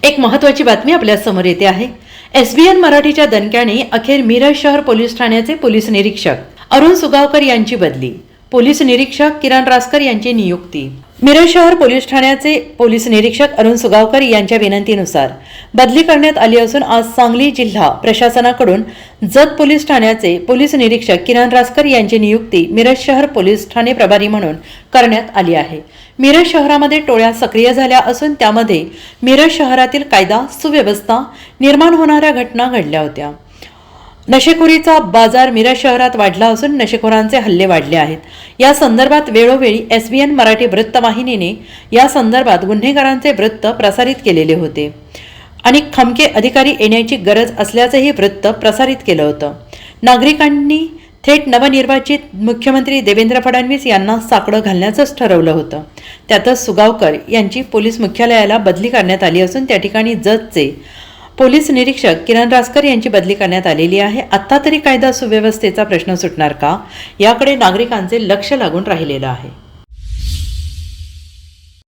एक महत्त्वाची बातमी आपल्या समोर येते आहे। एसबीएन मराठीच्या दणक्याने अखेर मिरज शहर पोलीस ठाण्याचे पोलीस निरीक्षक अरुण सुगावकर यांची बदली। पोलीस निरीक्षक किरण रासकर यांची नियुक्ती। मिरज शहर पोलीस ठाण्याचे पोलीस निरीक्षक अरुण सुगावकर यांच्या विनंतीनुसार बदली करण्यात आली असून आज सांगली जिल्हा प्रशासनाकडून जत पोलीस ठाण्याचे पोलीस निरीक्षक किरण रासकर यांची नियुक्ती मिरज शहर पोलीस ठाणे प्रभारी म्हणून करण्यात आली आहे। मिरज शहरामध्ये टोळ्या सक्रिय झाल्या असून त्यामध्ये मिरज शहरातील कायदा सुव्यवस्था निर्माण होणाऱ्या घटना घडल्या होत्या। नशेखोरीचा बाजार मिरज शहरात वाढला असून नशेखोरांचे हल्ले वाढले आहेत। या संदर्भात वेळोवेळी एसबीएन मराठी वृत्तवाहिनीने या संदर्भात गुन्हेगारांचे वृत्त प्रसारित केलेले होते आणि खमके अधिकारी येण्याची गरज असल्याचेही वृत्त प्रसारित केलं होतं। नागरिकांनी थेट नवनिर्वाचित मुख्यमंत्री देवेंद्र फडणवीस यांना साकडं घालण्याचंच ठरवलं होतं। त्यातच सुगावकर यांची पोलीस मुख्यालयाला बदली करण्यात आली असून त्या ठिकाणी जतचे पोलीस निरीक्षक किरण रासकर यांची बदली करण्यात आलेली आहे। आता तरी कायदा सुव्यवस्थेचा प्रश्न सुटणार का, याकडे नागरिकांचे लक्ष लागून राहिलेलं आहे।